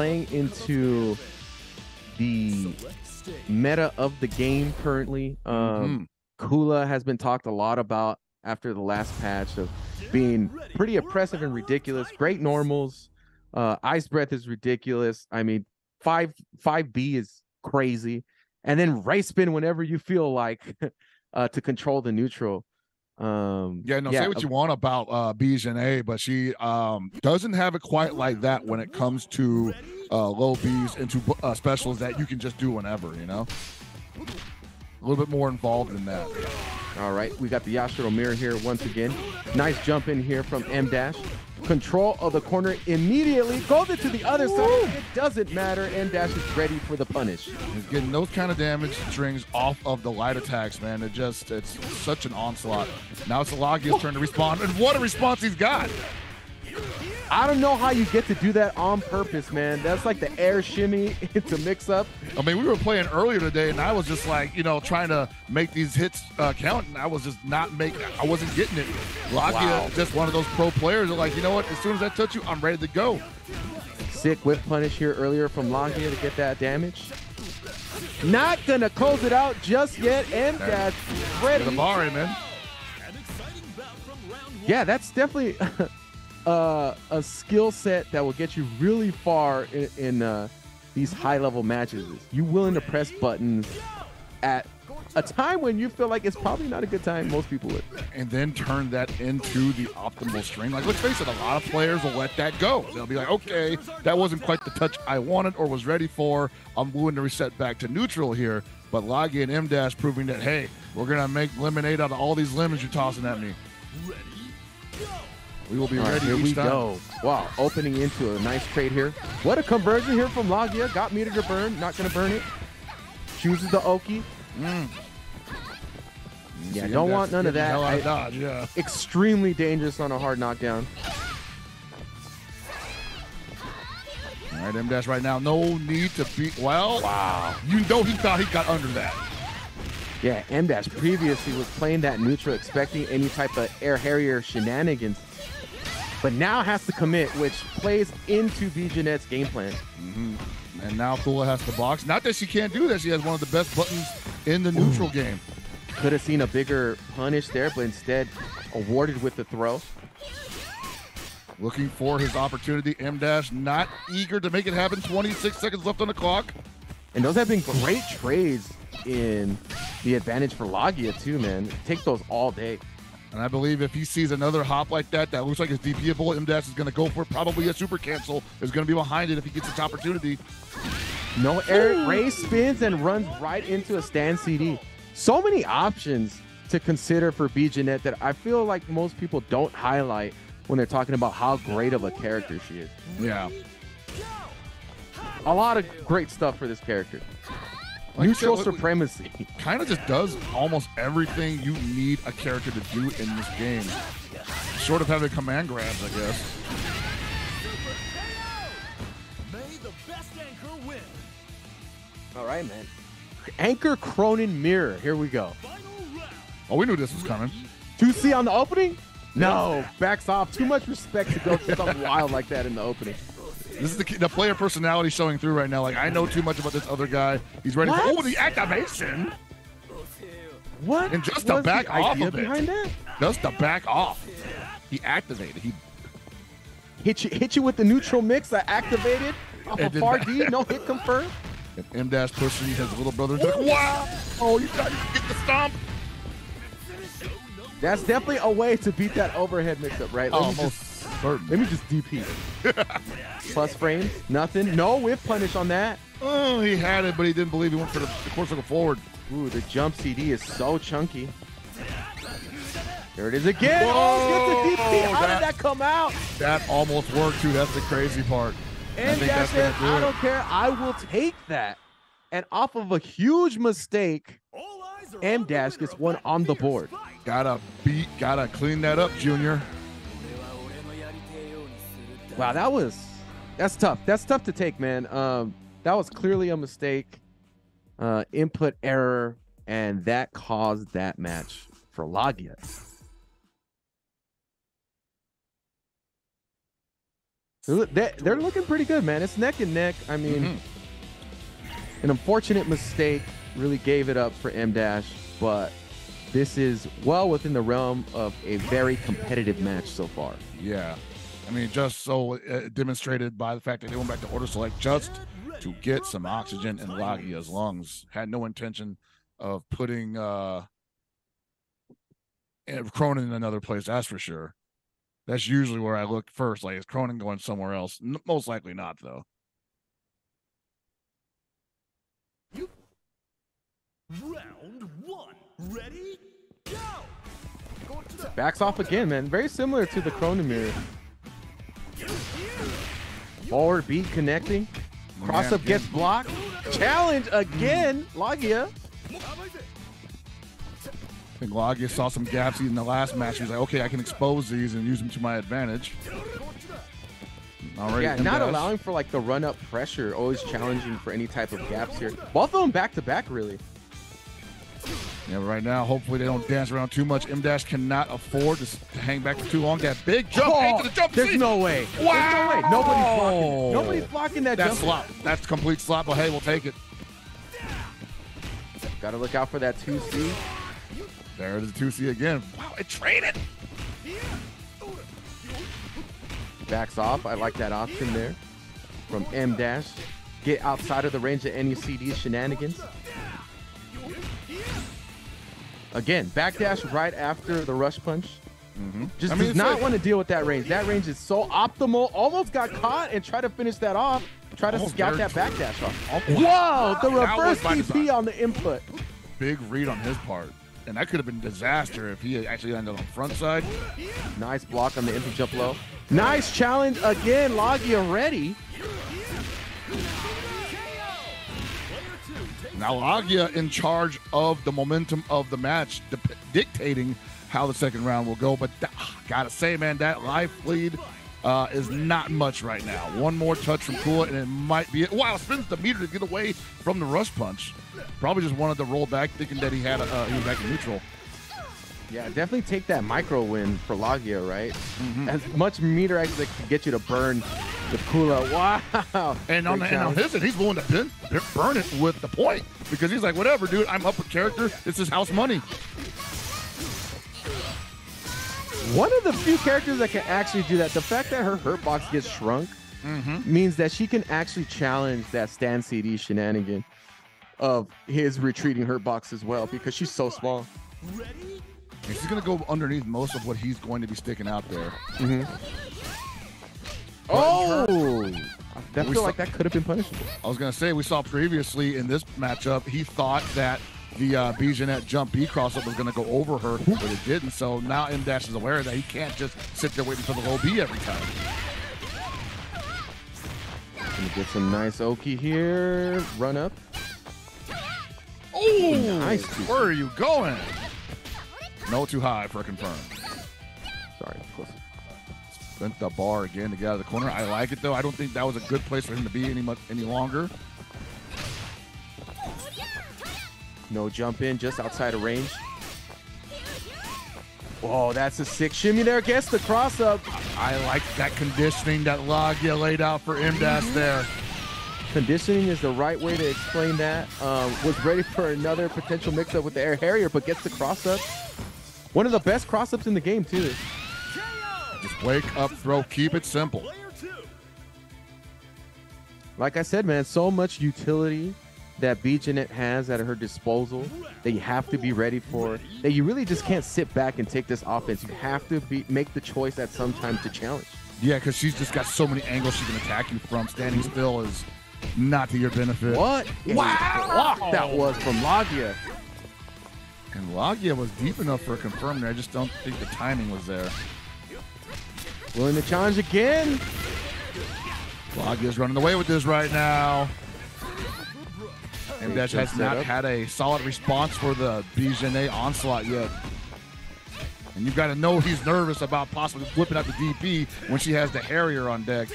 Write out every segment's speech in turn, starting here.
playing into the meta of the game currently. Kula has been talked a lot about after the last patch of being pretty oppressive and ridiculous. Great normals. Ice Breath is ridiculous. I mean, 5B is crazy. And then Ray Spin whenever you feel like to control the neutral. Say what you want about B.JE, but she doesn't have it quite like that when it comes to low Bs into specials that you can just do whenever, you know? A little bit more involved in that. All right, we got the Yashiro mirror here once again. Nice jump in here from M Dash. Control of the corner immediately. Goes it to the other side. It doesn't matter. M Dash is ready for the punish. He's getting those kind of damage strings off of the light attacks, man. It's such an onslaught. Now it's Laggia's turn to respond, and what a response he's got. I don't know how you get to do that on purpose, man. That's like the air shimmy to mix up. I mean, we were playing earlier today, and I was just like, you know, trying to make these hits count, and I was just I wasn't getting it. Laggia is just one of those pro players that, like, you know what? As soon as I touch you, I'm ready to go. Sick whip punish here earlier from Laggia to get that damage. Not gonna close it out just yet, and that's ready. The bar, man. Yeah, that's definitely a skill set that will get you really far in these high-level matches. You willing to press buttons at a time when you feel like it's probably not a good time, most people would. And then turn that into the optimal string. Like, let's face it, a lot of players will let that go. They'll be like, okay, that wasn't quite the touch I wanted or was ready for. I'm willing to reset back to neutral here. But Laggia and M-Dash proving that, hey, we're going to make lemonade out of all these lemons you're tossing at me. We will be ready. Here we time. go. Wow, opening into a nice trade here. What a conversion here from Laggia. Got meter to burn. Not going to burn it. Chooses the Oki. Yeah, don't want none of that. Dodge, yeah. Extremely dangerous on a hard knockdown. All right, M-Dash right now. No need to beat. Well, wow. You know he thought he got under that. Yeah, M-Dash previously was playing that neutral, expecting any type of air harrier shenanigans. But now has to commit, which plays into B.JE's game plan. And now Kula has to box. Not that she can't do that. She has one of the best buttons in the neutral game. Could have seen a bigger punish there, but instead awarded with the throw. Looking for his opportunity. M-Dash not eager to make it happen. 26 seconds left on the clock. And those have been great trades in the advantage for Laggia too, man. Take those all day. And I believe if he sees another hop like that, that looks like it's DPable, M-Dash is going to go for probably a super cancel. Is going to be behind it if he gets this opportunity. No air, Ray spins and runs right into a stand CD. So many options to consider for B.JE that I feel like most people don't highlight when they're talking about how great of a character she is. Yeah. A lot of great stuff for this character. Like neutral supremacy. Kind of just does almost everything you need a character to do in this game. Short of having command grabs, I guess. All right, man. Anchor Cronin Mirror. Here we go. Oh, we knew this was coming. 2C on the opening? No. Backs off. Too much respect to go for something wild like that in the opening. This is the player personality showing through right now. Like, I know too much about this other guy. He's ready for the activation. What? And just to back off of behind it. That? Just to back off. He activated. He hit you with the neutral mix that activated off of far D. No hit confirmed. And M-Dash pushing his little brother. Like, wow. Oh, you got to get the stomp. That's definitely a way to beat that overhead mix-up, right? Let me just DP. Plus frames, nothing. No whiff punish on that. Oh, he had it, but he didn't believe he went for the course circle forward. Ooh, the jump CD is so chunky. There it is again. Whoa, oh, gets the DP. How did that come out? That almost worked, too. That's the crazy part. And that's it. I don't care. I will take that. And off of a huge mistake, M-Dash gets one on the board. Gotta clean that up, Junior. Wow, that's tough. That's tough to take, man. That was clearly a mistake, input error, and that caused that match for Laggia. They're looking pretty good, man. It's neck and neck. I mean, an unfortunate mistake really gave it up for M Dash, but this is well within the realm of a very competitive match so far. Yeah. I mean, just so demonstrated by the fact that they went back to order select just to get some oxygen in Laggia's lungs. Had no intention of putting Cronin in another place, that's for sure. That's usually where I look first. Like, is Cronin going somewhere else? Most likely not, though. Round 1. Ready? Go! Backs off again, man. Very similar to the Cronin mirror. Forward beat connecting. Cross up gets blocked. Challenge again, Laggia. I think Laggia saw some gaps in the last match. He was like, okay, I can expose these and use them to my advantage. Yeah, not allowing for like the run up pressure, always challenging for any type of gaps here. Both of them back to back, really. Yeah, but right now, hopefully they don't dance around too much. M-Dash cannot afford to hang back for too long. That big jump into the jump. There's no way. Wow. There's no way. Nobody's blocking. Nobody's blocking that jump. That's slop. That's complete slop, but hey, we'll take it. Got to look out for that 2C. There's the 2C again. Wow, it traded. Backs off. I like that option there from M-Dash. Get outside of the range of any CD shenanigans. Again, backdash right after the rush punch. Just does not want to deal with that range. That range is so optimal. Almost got caught and try to finish that off. Try to scout that backdash off. Whoa, the reverse DP on the input. Big read on his part. And that could have been a disaster if he actually ended on the front side. Nice block on the input jump low. Nice challenge again. Laggia ready. Now Laggia in charge of the momentum of the match, dictating how the second round will go. But gotta say, man, that life lead is not much right now. One more touch from Kula, and it might be it. Wow, spins the meter to get away from the rush punch. Probably just wanted to roll back, thinking that he had he was back in neutral. Yeah, definitely take that micro win for Laggia, right? As much meter as it can get you to burn with Kula. Wow. And on his end, he's willing to burn it with the point because he's like, whatever, dude, I'm up with character. This is house money. One of the few characters that can actually do that. The fact that her hurt box gets shrunk means that she can actually challenge that stand CD shenanigan of his retreating hurt box as well because she's so small. Ready? And she's going to go underneath most of what he's going to be sticking out there. Oh! I feel like that could have been punishable. I was going to say, we saw previously in this matchup, he thought that the B.JE jump B crossup was going to go over her, but it didn't. So now M-Dash is aware that he can't just sit there waiting for the low B every time. Gonna get some nice Oki here. Run up. Oh, nice. Where are you going? No, too high for a confirm. Sorry, close. Spent the bar again to get out of the corner. I like it though. I don't think that was a good place for him to be any longer. No jump in, just outside of range. Whoa, that's a sick shimmy there. Gets the cross up. I like that conditioning that Laggia laid out for M-Dash there. Conditioning is the right way to explain that. Was ready for another potential mix-up with the Air Harrier, but gets the cross-up. One of the best cross-ups in the game, too. Just wake up, throw, keep it simple. Like I said, man, so much utility that B.JE has at her disposal that you have to be ready for, that you really just can't sit back and take this offense. You have to make the choice at some time to challenge. Yeah, because she's just got so many angles she can attack you from. Standing still is not to your benefit. What? Wow! Block that was from Laggia. And Laggia was deep enough for a confirm there. I just don't think the timing was there. Willing to challenge again. Laggia's running away with this right now. M-Dash has not had a solid response for the B.JE onslaught yet. And you've got to know he's nervous about possibly whipping out the DP when she has the Harrier on deck.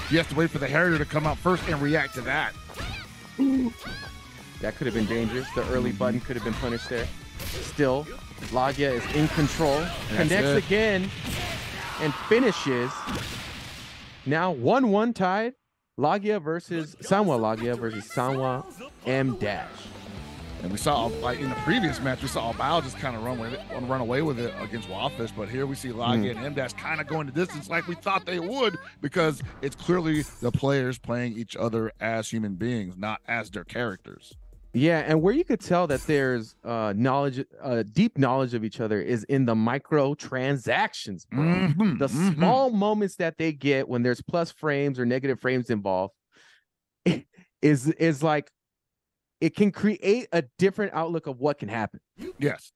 He has to wait for the Harrier to come out first and react to that. That could have been dangerous. The early button could have been punished there. Still, Laggia is in control. Connects again and finishes. now 1-1 tied. Laggia versus Sanwa M Dash. And we saw, like in the previous match, we saw Bao just kind of run away with it against Wildfish. But here we see Laggia and M Dash kind of going the distance like we thought they would, because it's clearly the players playing each other as human beings, not as their characters. Yeah, and where you could tell that there's deep knowledge of each other is in the micro transactions, bro. The small moments that they get when there's plus frames or negative frames involved is like, it can create a different outlook of what can happen. Yes.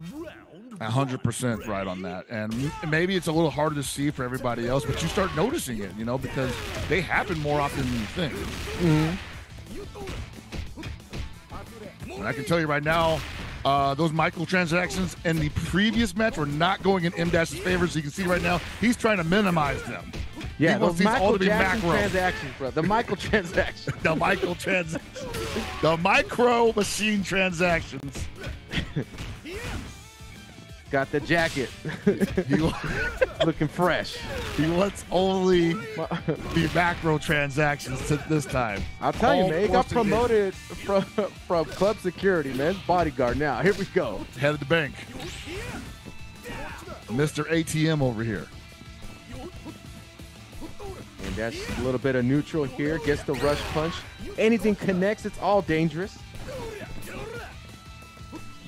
100% right on that. And maybe it's a little harder to see for everybody else, but you start noticing it, you know, because they happen more often than you think. And I can tell you right now, those microtransactions in the previous match were not going in M-Dash's favor. So you can see right now, he's trying to minimize them. Yeah, those transactions, bro. The microtransactions. The micro machine transactions. Got the jacket. Looking fresh. He wants only the macro transactions this time. I'll tell you, man, he got promoted from club security, man. Bodyguard now. Here we go. Head of the bank. Mr. ATM over here. And that's a little bit of neutral here. Gets the rush punch. Anything connects, it's all dangerous.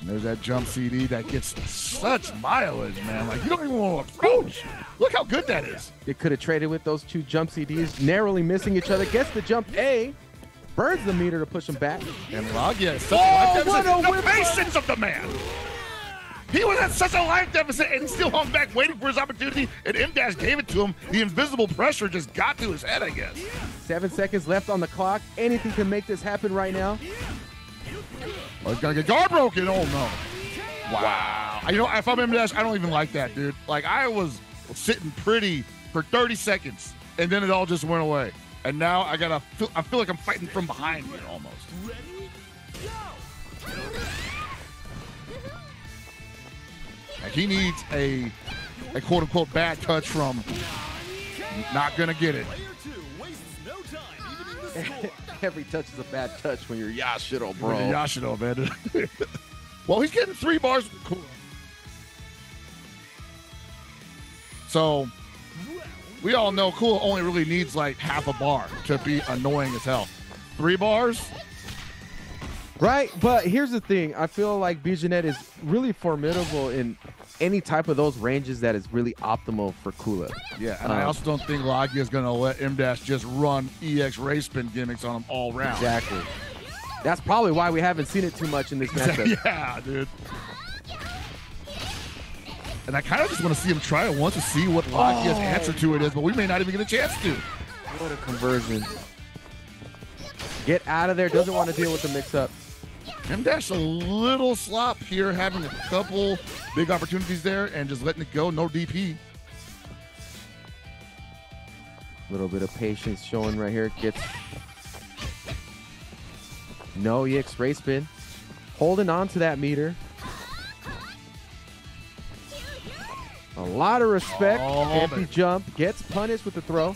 And there's that jump CD that gets such mileage, man. Like, you don't even want to approach. Look how good that is. They could have traded with those two jump CDs, narrowly missing each other. Gets the jump A. Burns the meter to push him back. And Laggia is such a life deficit. The patience of the man. He was at such a life deficit, and he still hung back waiting for his opportunity, and M-Dash gave it to him. The invisible pressure just got to his head, I guess. 7 seconds left on the clock. Anything can make this happen right now. Oh, he's got to get guard broken. Oh, no. Wow. You know, if I'm M-Dash, I don't even like that, dude. Like, I was sitting pretty for 30 seconds, and then it all just went away. And now I feel like I'm fighting from behind here almost. Like, he needs a quote-unquote bad touch from not going to get it. Every touch is a bad touch when you're Yashido, bro. Yashido, man. Well, he's getting 3 bars. Cool. So, we all know Cool only really needs like half a bar to be annoying as hell. 3 bars? Right, but here's the thing. I feel like B.JE is really formidable in any type of those ranges that is really optimal for Kula. Yeah, and I also don't think Laggia is going to let M-Dash just run EX race spin gimmicks on him all round. Exactly. That's probably why we haven't seen it too much in this matchup. Yeah, dude. And I kind of just want to see him try it once to see what Laggia's answer to it is, but we may not even get a chance to. What a conversion. Get out of there. Doesn't want to deal with the mix-up. M-Dash a little slop here, having a couple big opportunities there and just letting it go. No DP. A little bit of patience showing right here. Gets no EX race spin. Holding on to that meter. A lot of respect. Empty jump. Gets punished with the throw.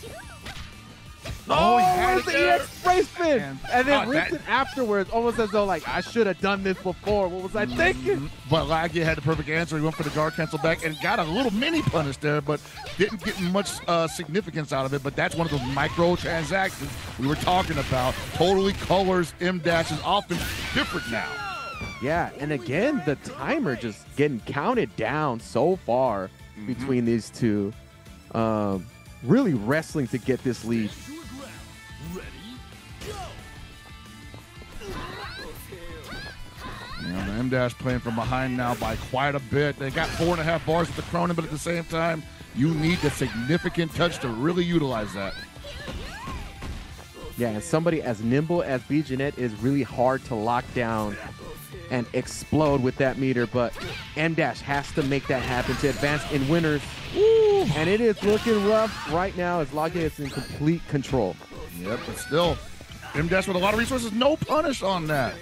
Oh, he had the EX race spin. And then ripped it afterwards, almost as though, like, I should have done this before. What was I thinking? But Laggia had the perfect answer. He went for the guard cancel back and got a little mini punish there, but didn't get much significance out of it. But that's one of those micro transactions we were talking about. Totally colors M-Dash's offense different now. Yeah, and again, the timer just getting counted down so far between these two. Really wrestling to get this lead. M-Dash playing from behind now by quite a bit. They got 4.5 bars with the Cronin, but at the same time, you need the significant touch to really utilize that. Yeah, and somebody as nimble as B.JE is really hard to lock down and explode with that meter, but M-Dash has to make that happen to advance in winners. Woo! And it is looking rough right now as Laggia is in complete control. Yep, but still, M-Dash with a lot of resources, no punish on that.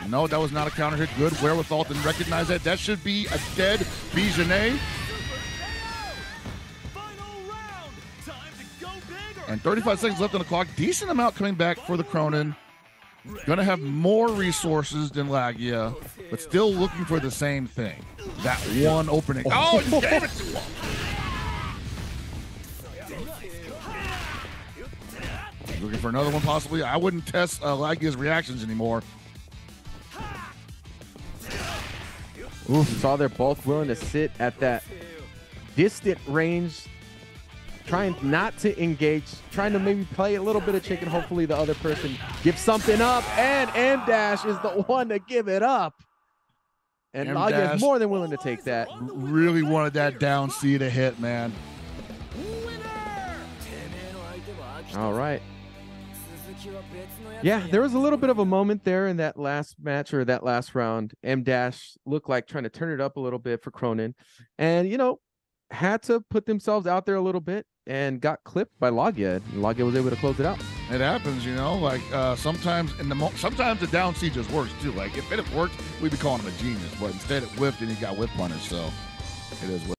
No, that was not a counter hit. Good wherewithal to recognize that. That should be a dead B.JE. And 35 seconds left on the clock. Decent amount coming back for the Cronin. Going to have more resources than Laggia, but still looking for the same thing. That one opening. Oh, he gave it to him. Looking for another one, possibly. I wouldn't test Laggia's reactions anymore. Ooh, saw they're both willing to sit at that distant range, trying not to engage, trying to maybe play a little bit of chicken. Hopefully the other person gives something up, and M-Dash is the one to give it up. And Laggia is more than willing to take that. Really wanted that down C to hit, man. All right. Yeah, there was a little bit of a moment there in that last match or that last round. M-Dash looked like trying to turn it up a little bit for Cronin, and you know, had to put themselves out there a little bit and got clipped by Laggia. And Laggia was able to close it out. It happens, you know, like sometimes sometimes the down C just works too. Like if it had worked, we'd be calling him a genius, but instead it whipped and he got whip punished. So it is what